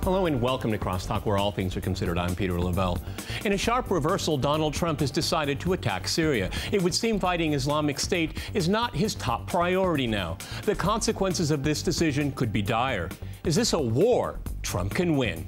Hello and welcome to Crosstalk, where all things are considered. I'm Peter Lavelle. In a sharp reversal, Donald Trump has decided to attack Syria. It would seem fighting Islamic State is not his top priority now. The consequences of this decision could be dire. Is this a war Trump can win?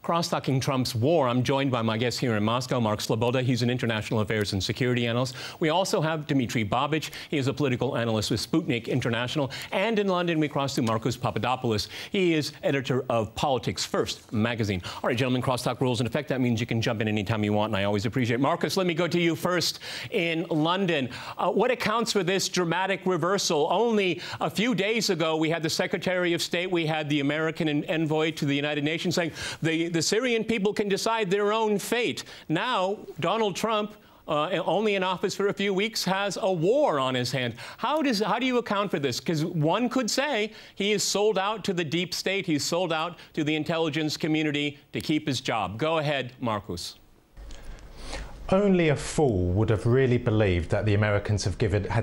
Cross-talking Trump's war, I'm joined by my guest here in Moscow, Mark Sloboda. He's an international affairs and security analyst. We also have Dmitry Babich. He is a political analyst with Sputnik International. And in London, we cross to Marcos Papadopoulos. He is editor of Politics First magazine. All right, gentlemen, crosstalk rules in effect. That means you can jump in anytime you want, and I always appreciate it. Marcos, let me go to you first in London. What accounts for this dramatic reversal? Only a few days ago, we had the Secretary of State, we had the American envoy to the United Nations saying the Syrian people can decide their own fate. Now, Donald Trump, only in office for a few weeks, has a war on his hands. How do you account for this? Because one could say he is sold out to the deep state. He's sold out to the intelligence community to keep his job. Go ahead, Marcus. Only a fool would have really believed that the Americans had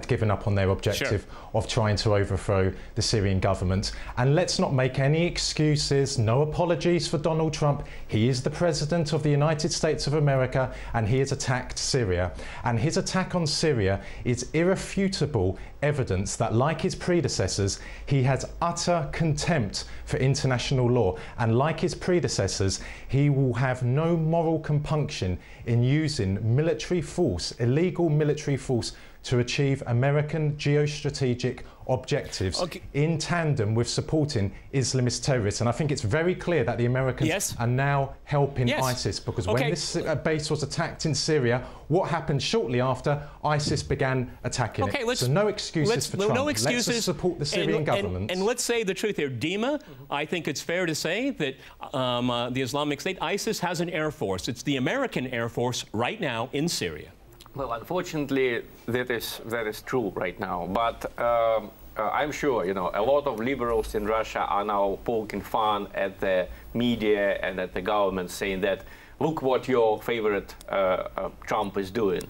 given up on their objective of trying to overthrow the Syrian government. And let's not make any excuses, no apologies for Donald Trump. He is the President of the United States of America, and he has attacked Syria. And his attack on Syria is irrefutable evidence that, like his predecessors, he has utter contempt for international law. And like his predecessors, he will have no moral compunction in using military force, illegal military force, to achieve American geostrategic objectives in tandem with supporting Islamist terrorists. And I think it's very clear that the Americans are now helping ISIS, because when this base was attacked in Syria, what happened shortly after? ISIS began attacking it. So no excuses for Trump. No excuses. Let's support the Syrian government. And let's say the truth here. Dima, I think it's fair to say that the Islamic State, ISIS, has an air force. It's the American Air Force right now in Syria. Well, unfortunately, that is true right now. But I'm sure, a lot of liberals in Russia are now poking fun at the media and at the government, saying that, look what your favorite Trump is doing.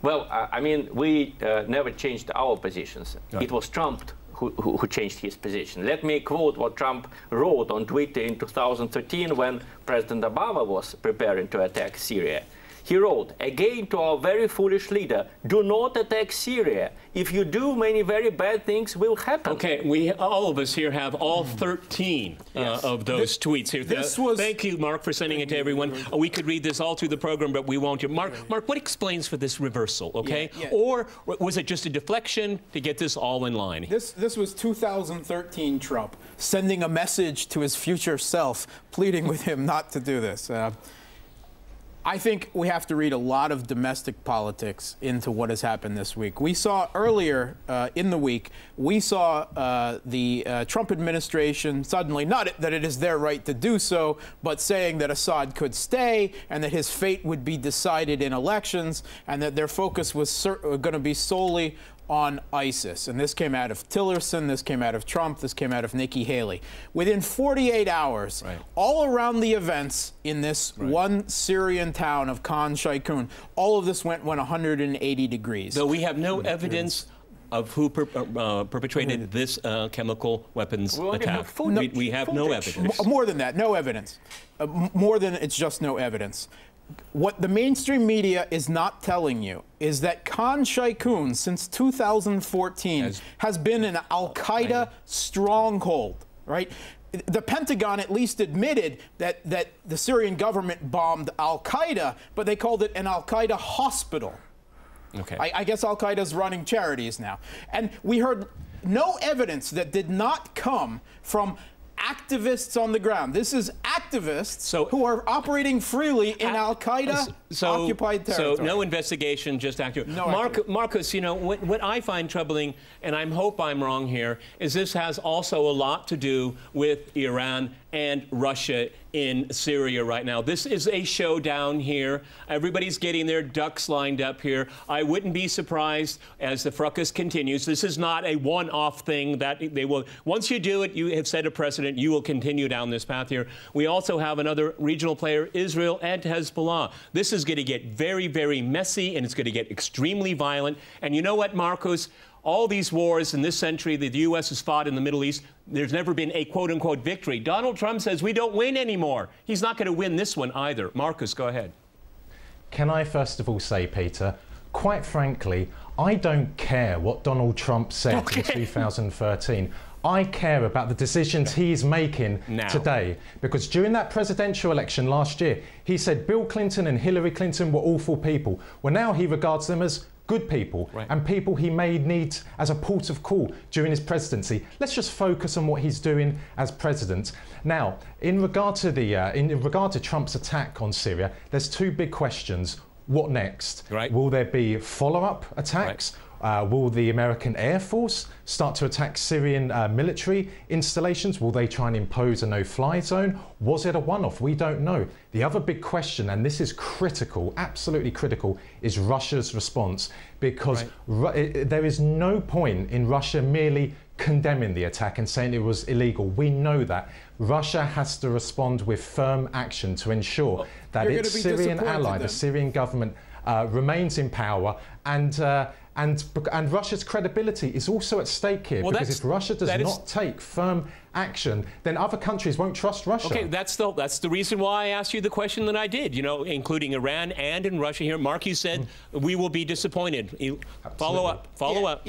Well, I mean, we never changed our positions. Right. It was Trump who changed his position. Let me quote what Trump wrote on Twitter in 2013 when President Obama was preparing to attack Syria. He wrote, again to our very foolish leader, do not attack Syria. If you do, many very bad things will happen. Okay, all of us here have all 13 of those tweets here. Thank you, Mark, for sending it to everyone. We could read this all through the program, but we won't. Mark, what explains for this reversal, Or was it just a deflection to get this all in line? This was 2013 Trump sending a message to his future self, pleading with him not to do this. I think we have to read a lot of domestic politics into what has happened this week. We saw earlier in the week, we saw the Trump administration suddenly, not that it is their right to do so, but saying that Assad could stay and that his fate would be decided in elections and that their focus was going to be solely on ISIS. And this came out of Tillerson, this came out of Trump, this came out of Nikki Haley. Within 48 hours, all around the events in this one Syrian town of Khan Shaykhun, all of this went 180 degrees. Though we have no evidence of who perpetrated this chemical weapons attack. We have no evidence. More than that, no evidence. More than it's just no evidence. What the mainstream media is not telling you is that Khan Shaykhun, since 2014, has been an al-Qaeda stronghold, right? The Pentagon at least admitted that the Syrian government bombed al-Qaeda, but they called it an al-Qaeda hospital. I guess al-Qaeda's running charities now. And we heard no evidence that did not come from activists on the ground. This is activists who are operating freely in al-Qaeda-occupied territory. So no investigation, just active. Marcus, what I find troubling, and I hope I'm wrong here, is this has also a lot to do with Iran and Russia in Syria right now. This is a showdown here. Everybody's getting their ducks lined up here. I wouldn't be surprised as the fracas continues. This is not a one-off thing that they will. Once you do it, you have set a precedent. You will continue down this path here. We also have another regional player, Israel and Hezbollah. This is is going to get very, very messy, and it's going to get extremely violent. And you know what, Marcos? All these wars in this century that the U.S. has fought in the Middle East, there's never been a quote-unquote victory. Donald Trump says we don't win anymore. He's not going to win this one either. Marcus, go ahead. Can I first of all say, Peter, quite frankly, I don't care what Donald Trump said in 2013. I care about the decisions he's making today. Because during that presidential election last year, he said Bill Clinton and Hillary Clinton were awful people. Well, now he regards them as good people and people he may need as a port of call during his presidency. Let's just focus on what he's doing as president. Now, in regard to Trump's attack on Syria, there's two big questions. What next? Will there be follow-up attacks? Will the American Air Force start to attack Syrian military installations? Will they try and impose a no-fly zone? Was it a one-off? We don't know. The other big question, and this is critical, absolutely critical, is Russia's response. Because there is no point in Russia merely condemning the attack and saying it was illegal. We know that. Russia has to respond with firm action to ensure that its Syrian ally, the Syrian government, remains in power, and Russia's credibility is also at stake here, because if Russia does not take firm action, then other countries won't trust Russia. Okay, that's the reason why I asked you the question that I did, you know, including Iran and in Russia here. Mark, you said we will be disappointed. Follow up.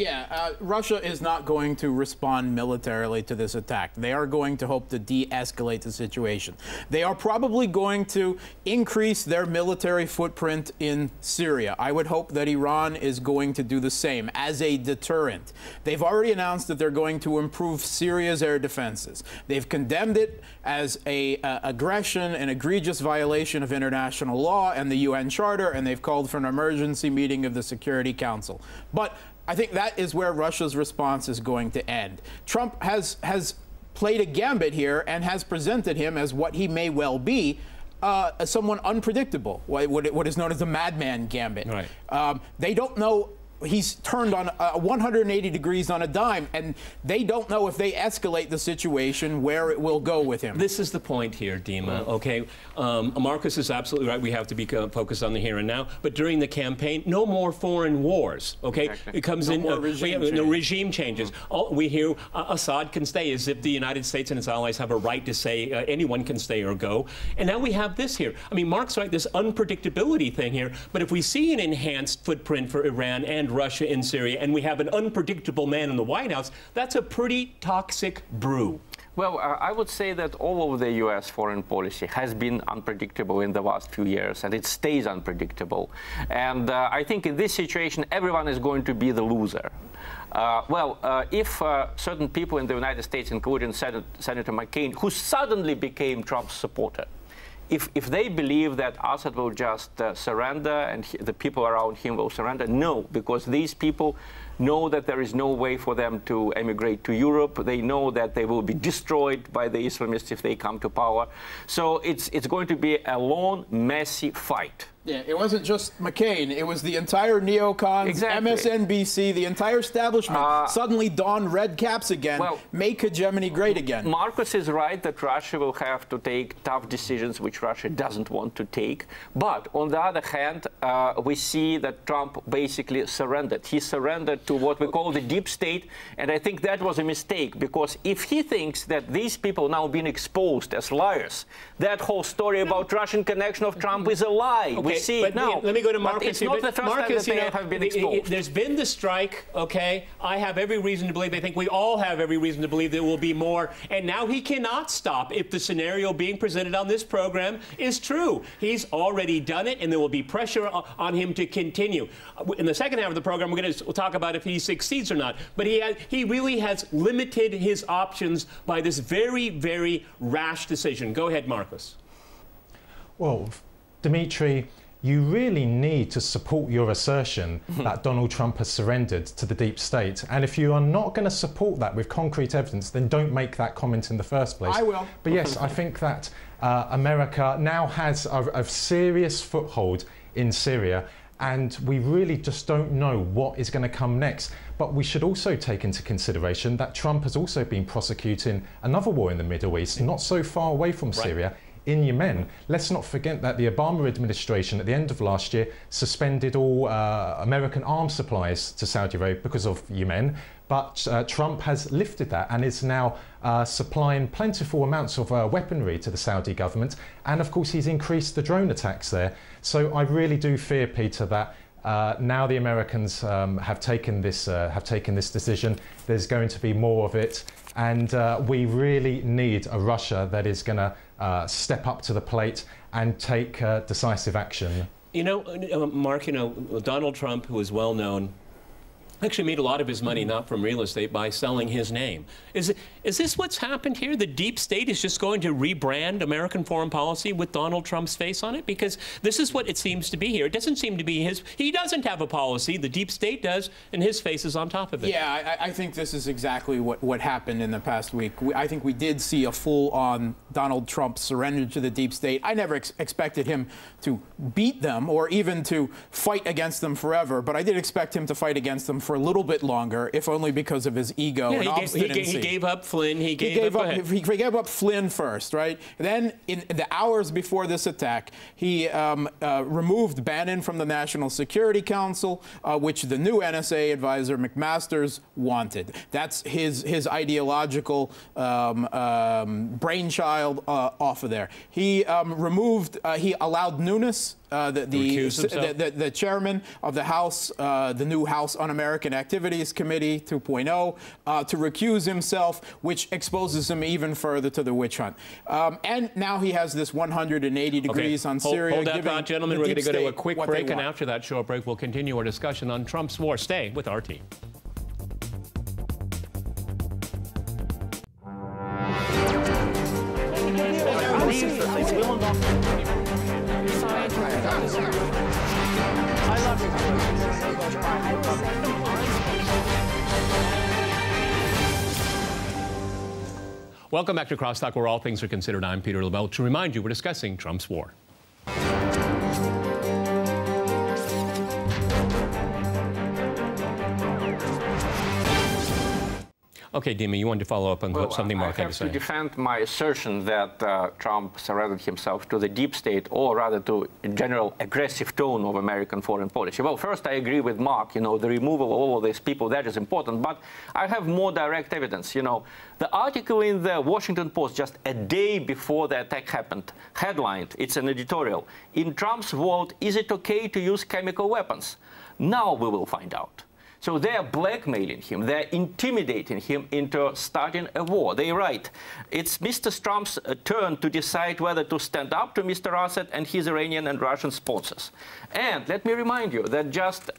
Russia is not going to respond militarily to this attack. They are going to hope to de-escalate the situation. They are probably going to increase their military footprint in Syria. I would hope that Iran is going to do the same as a deterrent. They've already announced that they're going to improve Syria's air defenses. They've condemned it as a aggression, an egregious violation of international law and the UN Charter, and they've called for an emergency meeting of the Security Council. But I think that is where Russia's response is going to end. Trump has played a gambit here and has presented him as what he may well be, as someone unpredictable, what is known as the madman gambit. They don't know. He's turned on 180 degrees on a dime, and they don't know if they escalate the situation where it will go with him. This is the point here, Dima, okay? Marcus is absolutely right. We have to be focused on the here and now. But during the campaign, no more foreign wars, okay? Exactly. It comes no regime changes. We hear Assad can stay, as if the United States and its allies have a right to say anyone can stay or go. And now we have this here. I mean, Mark's right, this unpredictability thing here. But if we see an enhanced footprint for Iran and Russia in Syria, and we have an unpredictable man in the White House, that's a pretty toxic brew. Well, I would say that all of the U.S. foreign policy has been unpredictable in the last few years, and it stays unpredictable. And I think in this situation, everyone is going to be the loser. If certain people in the United States, including Senator McCain, who suddenly became Trump's supporter, if they believe that Assad will just surrender and the people around him will surrender, no, because these people know that there is no way for them to emigrate to Europe. They know that they will be destroyed by the Islamists if they come to power. So it's going to be a long, messy fight. Yeah, it wasn't just McCain. It was the entire neocons, MSNBC, the entire establishment suddenly don red caps again, make hegemony great again. Marcus is right that Russia will have to take tough decisions which Russia doesn't want to take. But on the other hand, we see that Trump basically surrendered. He surrendered to what we call the deep state, and I think that was a mistake, because if he thinks that these people now being exposed as liars, that whole story about Russian connection of Trump is a lie. We see it now. Let me go to Marcus. It's not the first Marcus, time that they have been exposed. There's been the strike, okay? I have every reason to believe, I think we all have every reason to believe there will be more. And now he cannot stop if the scenario being presented on this program is true. He's already done it, and there will be pressure on him to continue. In the second half of the program, we're going to talk about if he succeeds or not. But he really has limited his options by this very, very rash decision. Go ahead, Marcus. Well, Dimitri, you really need to support your assertion that Donald Trump has surrendered to the deep state. And if you are not going to support that with concrete evidence, then don't make that comment in the first place. I will. But yes, I think that America now has a serious foothold in Syria, and we really just don't know what is going to come next. But we should also take into consideration that Trump has also been prosecuting another war in the Middle East, not so far away from Syria, in Yemen. Let's not forget that the Obama administration at the end of last year suspended all American arms supplies to Saudi Arabia because of Yemen. But Trump has lifted that and is now supplying plentiful amounts of weaponry to the Saudi government. And of course, he's increased the drone attacks there. So I really do fear, Peter, that now the Americans have taken this decision. There's going to be more of it. And we really need a Russia that is going to step up to the plate and take decisive action. You know, Mark, you know, Donald Trump, who is well known, actually made a lot of his money not from real estate by selling his name. Is this what's happened here? The deep state is just going to rebrand American foreign policy with Donald Trump's face on it? Because this is what it seems to be here. It doesn't seem to be his. He doesn't have a policy. The deep state does, and his face is on top of it. Yeah, I think this is exactly what happened in the past week. I think we did see a full-on Donald Trump surrender to the deep state. I never expected him to beat them or even to fight against them forever, but I did expect him to fight against them for a little bit longer, if only because of his ego and obstinacy. He gave up Flynn. He gave up Flynn first, right? Then, in the hours before this attack, he removed Bannon from the National Security Council, which the new NSA advisor McMaster's wanted. That's his ideological brainchild off of there. He he allowed Nunes, the chairman of the House, the new House Un-American Activities Committee 2.0, to recuse himself, which exposes him even further to the witch hunt. And now he has this 180 degrees on Syria. Hold that thought, gentlemen. We're going to go to a quick break, and after that short break, we'll continue our discussion on Trump's war. Stay with RT. Welcome back to Crosstalk, where all things are considered. I'm Peter LaBelle. To remind you, we're discussing Trump's war. Okay, Dima, you wanted to follow up on something Mark had to say. I have to defend my assertion that Trump surrendered himself to the deep state, or rather to a general aggressive tone of American foreign policy. Well, first, I agree with Mark. You know, the removal of all of these people, that is important. But I have more direct evidence. You know, the article in the Washington Post just a day before the attack happened, headlined, it's an editorial, "In Trump's world, is it okay to use chemical weapons? Now we will find out." So they're blackmailing him, they're intimidating him into starting a war. They write, it's Mr. Trump's turn to decide whether to stand up to Mr. Assad and his Iranian and Russian sponsors. And let me remind you that just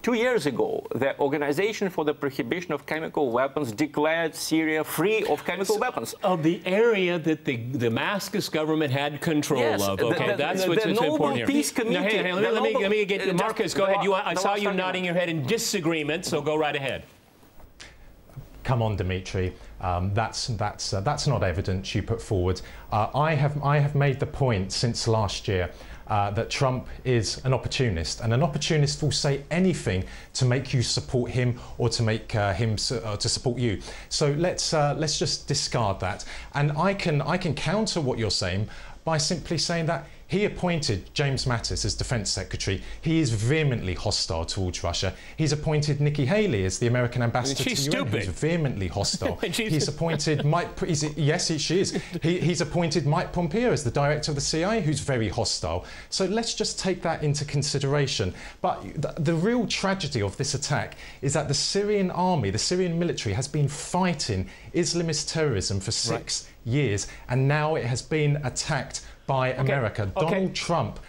2 years ago, the Organization for the Prohibition of Chemical Weapons declared Syria free of chemical weapons. Of the area that the Damascus government had control of. Okay, that's what's important here. Peace Committee. Now, let me get Marcus. Go ahead. I saw you nodding your head in disagreement, so go right ahead. Come on, Dimitri. That's not evidence you put forward. I have made the point since last year that Trump is an opportunist, and an opportunist will say anything to make you support him or to make him to support you. So let's just discard that. And I can counter what you're saying by simply saying that he appointed James Mattis as Defense Secretary. He is vehemently hostile towards Russia. He's appointed Nikki Haley as the American ambassador to the UN, who's vehemently hostile. He's appointed Mike. She is. He's appointed Mike Pompeo as the director of the CIA, who's very hostile. So let's just take that into consideration. But the real tragedy of this attack is that the Syrian army, the Syrian military, has been fighting Islamist terrorism for 6 years, and now it has been attacked by America. Donald Trump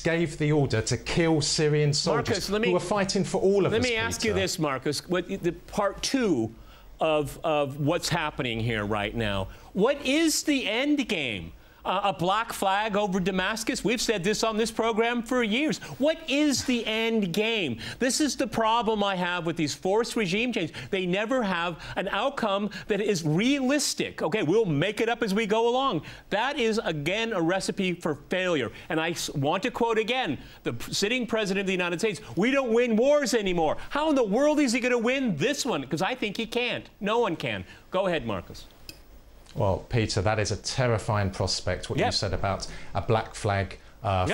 gave the order to kill Syrian soldiers who are fighting for all of us. Let me ask you this, Marcus. The part two of what's happening here right now. What is the end game? A black flag over Damascus? We've said this on this program for years. What is the end game? This is the problem I have with these forced regime changes. They never have an outcome that is realistic. Okay, we'll make it up as we go along. That is, again, a recipe for failure. And I want to quote again the sitting president of the United States. We don't win wars anymore. How in the world is he going to win this one? Because I think he can't. No one can. Go ahead, Marcus. Well, Peter, that is a terrifying prospect, what you said about a black flag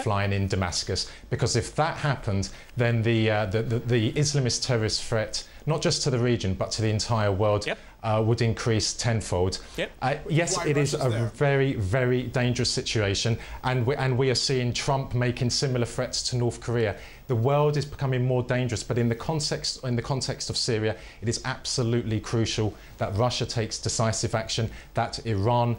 flying in Damascus, because if that happened, then the Islamist terrorist threat, not just to the region, but to the entire world, would increase tenfold. Yes, it is a very, very dangerous situation, and we are seeing Trump making similar threats to North Korea. The world is becoming more dangerous, but in the context of Syria, it is absolutely crucial that Russia takes decisive action, that Iran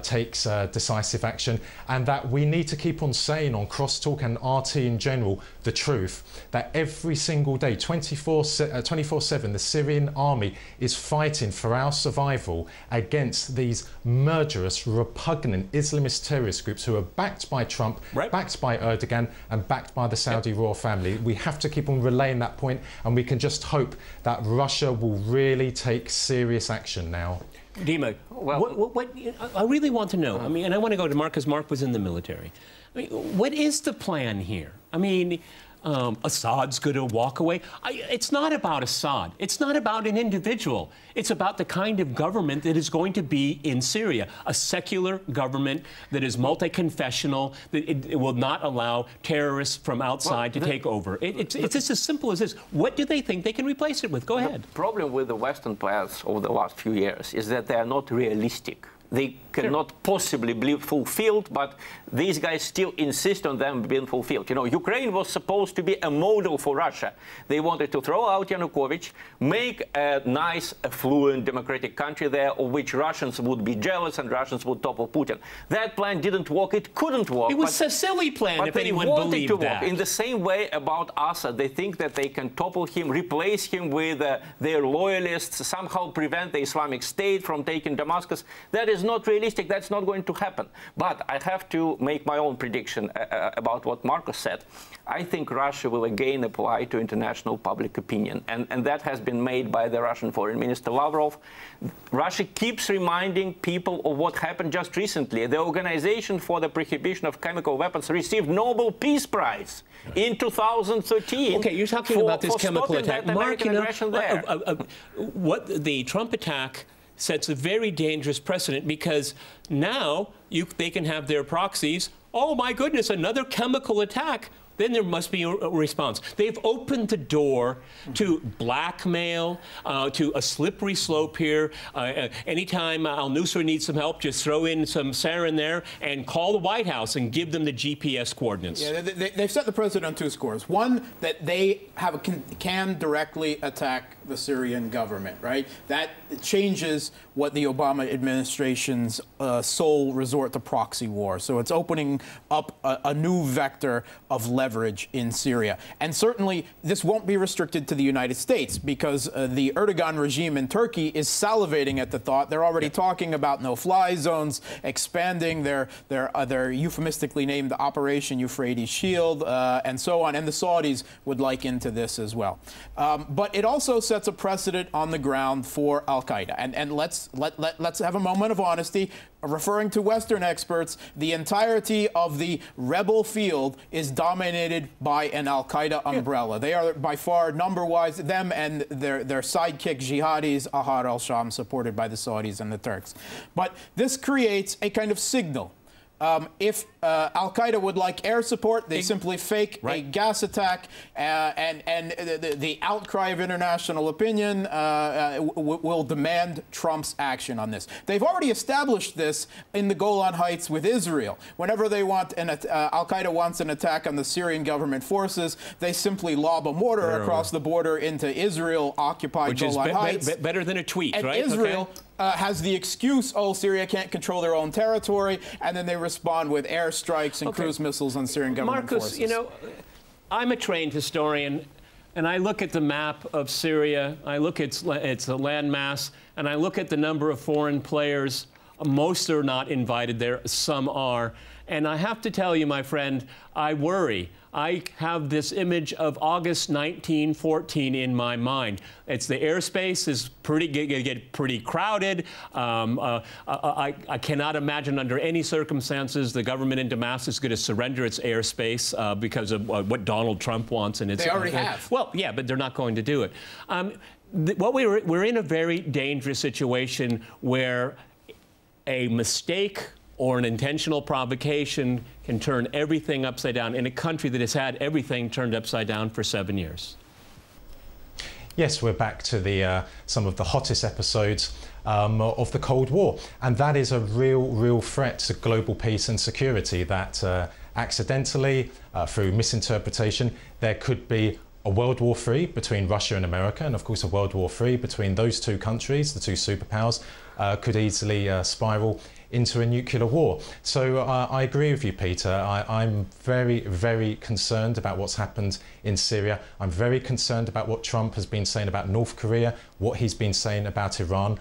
takes decisive action, and that we need to keep on saying on Crosstalk and RT in general the truth, that every single day, 24/7, the Syrian army is fighting for our survival against these murderous, repugnant Islamist terrorist groups who are backed by Trump, backed by Erdogan, and backed by the Saudi royal family. We have to keep on relaying that point, and we can just hope that Russia will really take serious action now. Dima, what I really want to know, I mean, and I want to go to Mark, because Mark was in the military. I mean, what is the plan here? I mean, Assad's going to walk away. It's not about Assad. It's not about an individual. It's about the kind of government that is going to be in Syria, a secular government that is multi-confessional, that it will not allow terrorists from outside to take over. It's just as simple as this. What do they think they can replace it with? Go ahead. The problem with the Western plans over the last few years is that they are not realistic. They cannot possibly be fulfilled, but these guys still insist on them being fulfilled. You know, Ukraine was supposed to be a model for Russia. They wanted to throw out Yanukovych, make a nice, affluent, democratic country there, of which Russians would be jealous and Russians would topple Putin. That plan didn't work. It couldn't work. It was a silly plan, if anyone believed that. In the same way about Assad, they think that they can topple him, replace him with their loyalists, somehow prevent the Islamic State from taking Damascus. That is not realistic. That's not going to happen. But I have to make my own prediction about what Marcus said. I think Russia will again apply to international public opinion. And that has been made by the Russian Foreign Minister Lavrov. Russia keeps reminding people of what happened just recently. The Organization for the Prohibition of Chemical Weapons received Nobel Peace Prize in 2013. Okay, you're talking about this chemical attack. Mark, you know, what the Trump attack sets a very dangerous precedent, because now they can have their proxies. Oh, my goodness, another chemical attack. Then there must be a response. They've opened the door to blackmail, to a slippery slope here. Anytime al-Nusra needs some help, just throw in some sarin there and call the White House and give them the GPS coordinates. Yeah, they've set the president on two scores. One, that they can directly attack the Syrian government, right? That changes what the Obama administration's sole resort to proxy war. So it's opening up a new vector of leverage in Syria. And certainly this won't be restricted to the United States, because the Erdogan regime in Turkey is salivating at the thought. They're already talking about no-fly zones, expanding their euphemistically named Operation Euphrates Shield, and so on. And the Saudis would like into this as well. But it also sets a precedent on the ground for al-Qaeda. And let's have a moment of honesty. Referring to Western experts, the entirety of the rebel field is dominated by an al-Qaeda umbrella. They are by far number-wise, them and their sidekick jihadis, Ahrar al-Sham, supported by the Saudis and the Turks. But this creates a kind of signal. If al-Qaeda would like air support, they simply fake a gas attack, and the outcry of international opinion will demand Trump's action on this. They've already established this in the Golan Heights with Israel. Whenever they want al-Qaeda wants an attack on the Syrian government forces, they simply lob a mortar across the border into Israel-occupied Golan Heights. Which is better than a tweet, and right? Israel has the excuse, oh, Syria can't control their own territory, and then they respond with airstrikes and cruise missiles on Syrian government forces. Marcus, you know, I'm a trained historian, and I look at the map of Syria, I look at its landmass, and I look at the number of foreign players. Most are not invited there, some are. And I have to tell you, my friend, I worry. I have this image of August 1914 in my mind. It's the airspace is get pretty crowded. I cannot imagine under any circumstances the government in Damascus is going to surrender its airspace because of what Donald Trump wants. And it's, they already have. Well, yeah, but they're not going to do it. We're in a very dangerous situation where a mistake or an intentional provocation can turn everything upside down in a country that has had everything turned upside down for 7 years. Yes, we're back to some of the hottest episodes of the Cold War, and that is a real threat to global peace and security, that accidentally, through misinterpretation, there could be a World War III between Russia and America, and of course a World War III between those two countries, the two superpowers, could easily spiral into a nuclear war. So I agree with you, Peter. I'm very concerned about what's happened in Syria. I'm very concerned about what Trump has been saying about North Korea, what he's been saying about Iran.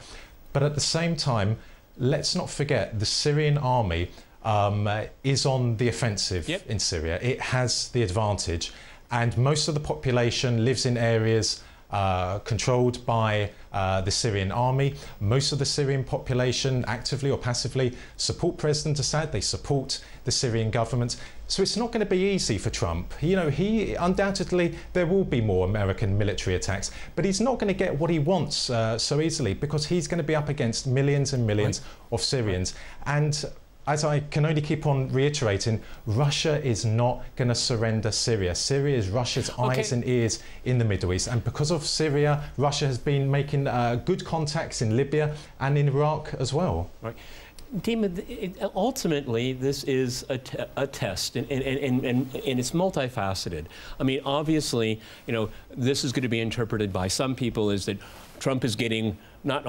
But at the same time, let's not forget the Syrian army is on the offensive in Syria. It has the advantage, and most of the population lives in areas controlled by the Syrian army. Most of the Syrian population, actively or passively, support President Assad. They support the Syrian government. So it's not going to be easy for Trump. You know, he undoubtedly, there will be more American military attacks, but he's not going to get what he wants so easily, because he's going to be up against millions and millions of Syrians. And as I can only keep on reiterating, Russia is not going to surrender Syria. Syria is Russia's eyes and ears in the Middle East. And because of Syria, Russia has been making good contacts in Libya and in Iraq as well. Right. Dima, ultimately, this is a test, and it's multifaceted. I mean, obviously, you know, this is going to be interpreted by some people as that Trump is getting not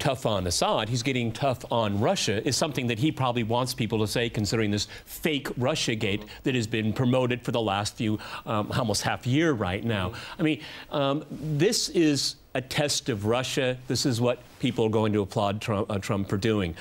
tough on Assad, he's getting tough on Russia, is something that he probably wants people to say, considering this fake Russiagate that has been promoted for the last few, almost half year right now. I mean, this is a test of Russia. This is what people are going to applaud Trump for doing.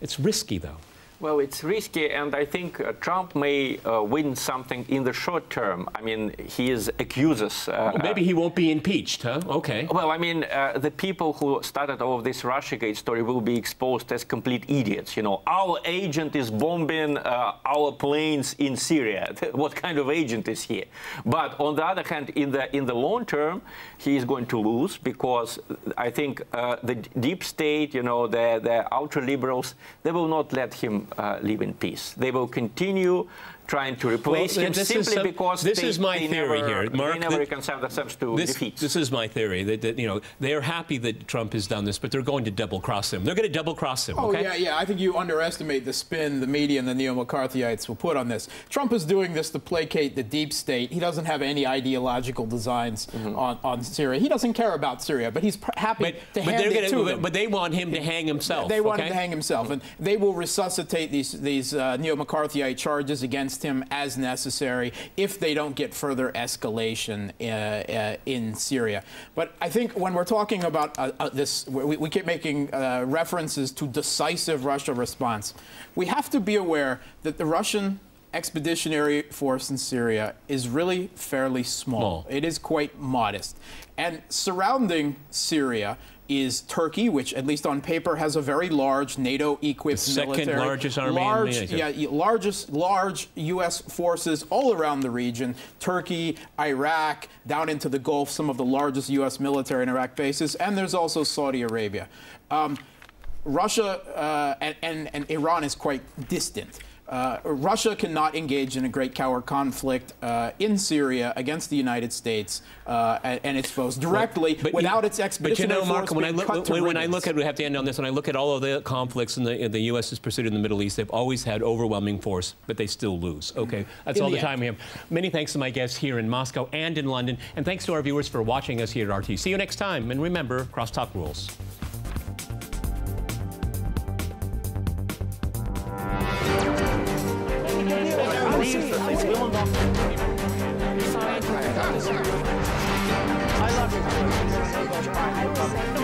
It's risky, though. Well, it's risky, and I think Trump may win something in the short term. I mean, he accuses... well, maybe he won't be impeached, huh? Okay. Well, I mean, the people who started all of this Russiagate story will be exposed as complete idiots. You know, our agent is bombing our planes in Syria. What kind of agent is he? But on the other hand, in the long term, he is going to lose, because I think the deep state, you know, the ultra-liberals, they will not let him live in peace. They will continue trying to replace him simply because this is my theory here, Mark. They never reconcile themselves to defeat. This is my theory that you know, they are happy that Trump has done this, but they're going to double-cross him. They're going to double-cross him. Oh, okay? yeah. I think you underestimate the spin the media and the neo-McCarthyites will put on this. Trump is doing this to placate the deep state. He doesn't have any ideological designs on Syria. He doesn't care about Syria, but he's happy to hand it to them. But they want him to hang himself. They want him to hang himself, and they will resuscitate these neo-McCarthyite charges against him as necessary if they don't get further escalation in Syria. But I think when we're talking about this, we keep making references to decisive Russia response. We have to be aware that the Russian expeditionary force in Syria is really fairly small. It is quite modest. And surrounding Syria is Turkey, which at least on paper has a very large NATO-equipped military. Second largest army in Asia. Large U.S. forces all around the region. Turkey, Iraq, down into the Gulf, some of the largest U.S. military and Iraq bases, and there's also Saudi Arabia. Russia and Iran is quite distant. Russia cannot engage in a great coward conflict in Syria against the United States and its foes directly without its expeditionary force. But you know, Mark, when I look at, we have to end on this, when I look at all of the conflicts in the U.S.'s pursuit in the Middle East, they've always had overwhelming force, but they still lose. Okay, that's all the time we have. Many thanks to my guests here in Moscow and in London, and thanks to our viewers for watching us here at RT. See you next time, and remember, crosstalk rules. I love you.